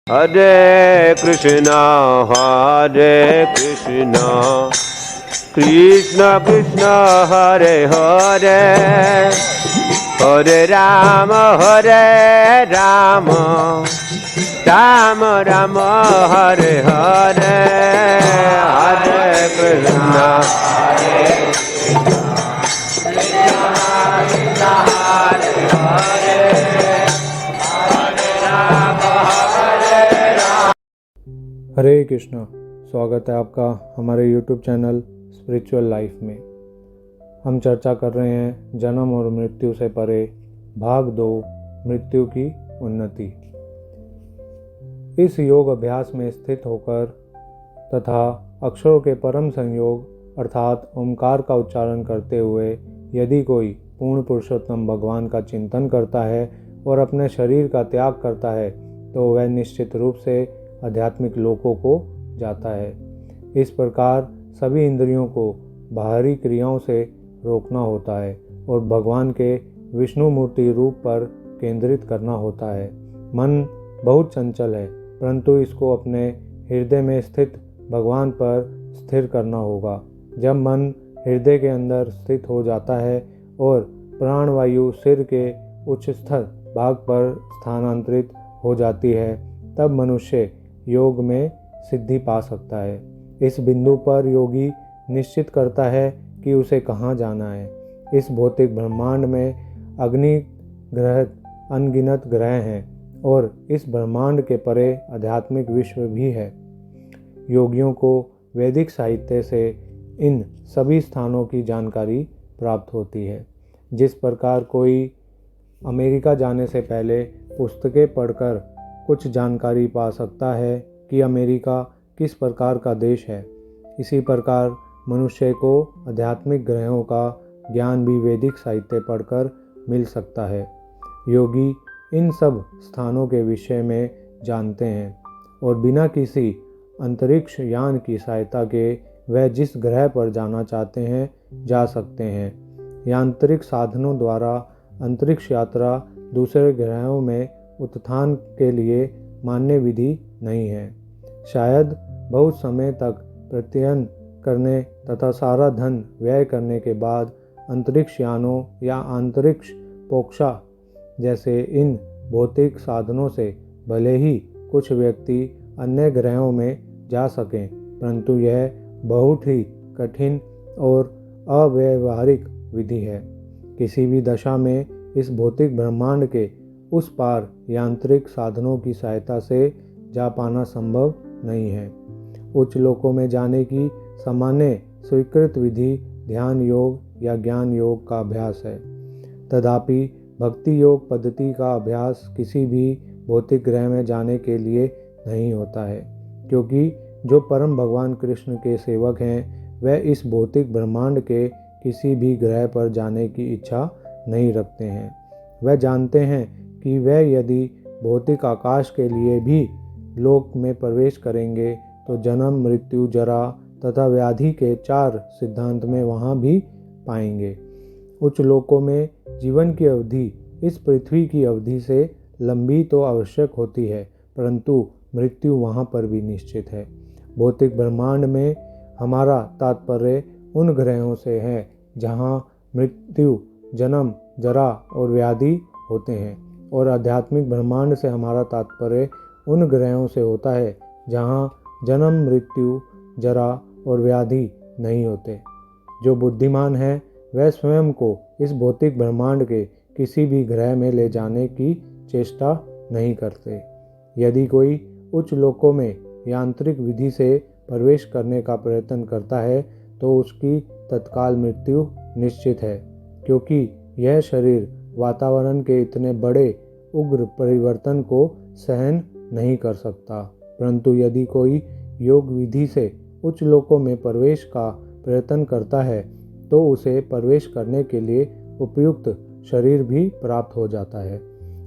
Hare Krishna, Hare Krishna, Krishna Krishna, Hare Hare, Hare Rama, Hare Rama, Rama Rama, Hare Hare, Hare Krishna, Hare हरे कृष्णा। स्वागत है आपका हमारे YouTube channel spiritual life में। हम चर्चा कर रहे हैं जन्म और मृत्यु से परे भाग 2, मृत्यु की उन्नति। इस योग अभ्यास में स्थित होकर तथा अक्षरों के परम संयोग अर्थात ओमकार का उच्चारण करते हुए यदि कोई पूर्ण पुरुषोत्तम भगवान का चिंतन करता है और अपने शरीर का त्याग करता है तो वह निश्चित रूप से आध्यात्मिक लोकों को जाता है। इस प्रकार सभी इंद्रियों को बाहरी क्रियाओं से रोकना होता है और भगवान के विष्णु मूर्ति रूप पर केंद्रित करना होता है। मन बहुत चंचल है, परंतु इसको अपने हृदय में स्थित भगवान पर स्थिर करना होगा। जब मन हृदय के अंदर स्थित हो जाता है और प्राणवायु सिर के उच्चस्थ भाग पर स्थानांतरित हो जाती है, तब मनुष्य योग में सिद्धि पा सकता है। इस बिंदु पर योगी निश्चित करता है कि उसे कहाँ जाना है। इस भौतिक ब्रह्मांड में अग्नि ग्रह अनगिनत ग्रह हैं और इस ब्रह्मांड के परे आध्यात्मिक विश्व भी है। योगियों को वैदिक साहित्य से इन सभी स्थानों की जानकारी प्राप्त होती है। जिस प्रकार कोई अमेरिका जाने से पहले पुस्तकें पढ़कर कुछ जानकारी पा सकता है कि अमेरिका किस प्रकार का देश है, इसी प्रकार मनुष्य को आध्यात्मिक ग्रहों का ज्ञान भी वैदिक साहित्य पढ़कर मिल सकता है। योगी इन सब स्थानों के विषय में जानते हैं और बिना किसी अंतरिक्ष यान की सहायता के वह जिस ग्रह पर जाना चाहते हैं जा सकते हैं। यांत्रिक साधनों द्वारा अंतरिक्ष यात्रा दूसरे ग्रहों में उत्थान के लिए मान्य विधि नहीं है। शायद बहुत समय तक प्रत्ययन करने तथा सारा धन व्यय करने के बाद अंतरिक्ष यानों या अंतरिक्ष पोक्षा जैसे इन भौतिक साधनों से भले ही कुछ व्यक्ति अन्य ग्रहों में जा सकें, परंतु यह बहुत ही कठिन और अव्यवहारिक विधि है। किसी भी दशा में इस भौतिक ब्रह्मांड के उस पार यांत्रिक साधनों की सहायता से जा पाना संभव नहीं है। उच्च लोकों में जाने की सामान्य स्वीकृत विधि ध्यान योग या ज्ञान योग का अभ्यास है। तथापि भक्ति योग पद्धति का अभ्यास किसी भी भौतिक ग्रह में जाने के लिए नहीं होता है, क्योंकि जो परम भगवान कृष्ण के सेवक हैं वह इस भौतिक ब्रह्मांड के किसी भी ग्रह पर जाने की इच्छा नहीं रखते हैं। वह जानते हैं कि वह यदि भौतिक आकाश के लिए भी लोक में प्रवेश करेंगे तो जन्म मृत्यु जरा तथा व्याधि के 4 सिद्धांत में वहाँ भी पाएंगे। उच्च लोकों में जीवन की अवधि इस पृथ्वी की अवधि से लंबी तो आवश्यक होती है, परंतु मृत्यु वहाँ पर भी निश्चित है। भौतिक ब्रह्मांड में हमारा तात्पर्य उन ग्रहों से है जहाँ मृत्यु जन्म जरा और व्याधि होते हैं, और आध्यात्मिक ब्रह्मांड से हमारा तात्पर्य उन ग्रहों से होता है जहाँ जन्म मृत्यु जरा और व्याधि नहीं होते। जो बुद्धिमान है वह स्वयं को इस भौतिक ब्रह्मांड के किसी भी ग्रह में ले जाने की चेष्टा नहीं करते। यदि कोई उच्च लोकों में यांत्रिक विधि से प्रवेश करने का प्रयत्न करता है तो उसकी तत्काल मृत्यु निश्चित है, क्योंकि यह शरीर वातावरण के इतने बड़े उग्र परिवर्तन को सहन नहीं कर सकता। परंतु यदि कोई योग विधि से उच्च लोकों में प्रवेश का प्रयत्न करता है तो उसे प्रवेश करने के लिए उपयुक्त शरीर भी प्राप्त हो जाता है।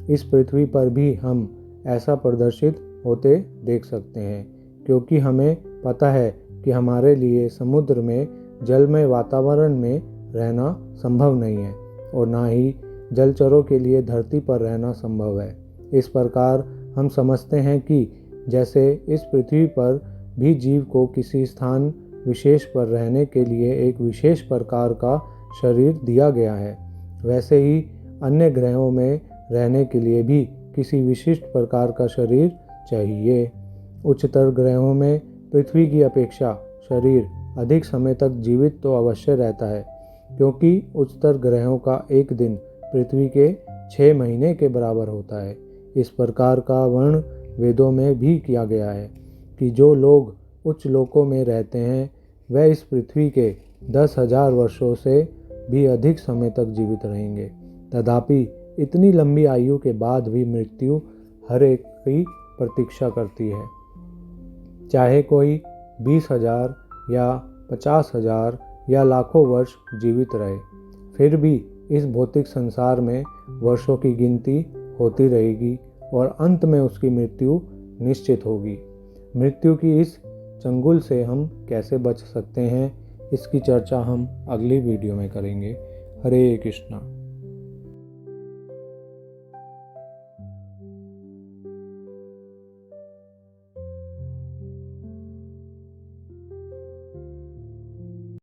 इस पृथ्वी पर भी हम ऐसा प्रदर्शित होते देख सकते हैं, क्योंकि हमें पता है कि हमारे लिए समुद्र में जलमय वातावरण में रहना संभव नहीं है और ना ही जलचरों के लिए धरती पर रहना संभव है। इस प्रकार हम समझते हैं कि जैसे इस पृथ्वी पर भी जीव को किसी स्थान विशेष पर रहने के लिए एक विशेष प्रकार का शरीर दिया गया है, वैसे ही अन्य ग्रहों में रहने के लिए भी किसी विशिष्ट प्रकार का शरीर चाहिए। उच्चतर ग्रहों में पृथ्वी की अपेक्षा शरीर अधिक समय तक जीवित तो अवश्य रहता है, क्योंकि उच्चतर ग्रहों का एक दिन पृथ्वी के 6 महीने के बराबर होता है। इस प्रकार का वर्ण वेदों में भी किया गया है कि जो लोग उच्च लोकों में रहते हैं वह इस पृथ्वी के 10,000 वर्षों से भी अधिक समय तक जीवित रहेंगे। तथापि इतनी लंबी आयु के बाद भी मृत्यु हर एक की प्रतीक्षा करती है। चाहे कोई 20,000 या 50,000 या लाखों वर्ष जीवित रहे, फिर भी इस भौतिक संसार में वर्षों की गिनती होती रहेगी और अंत में उसकी मृत्यु निश्चित होगी। मृत्यु की इस चंगुल से हम कैसे बच सकते हैं, इसकी चर्चा हम अगली वीडियो में करेंगे। हरे कृष्णा।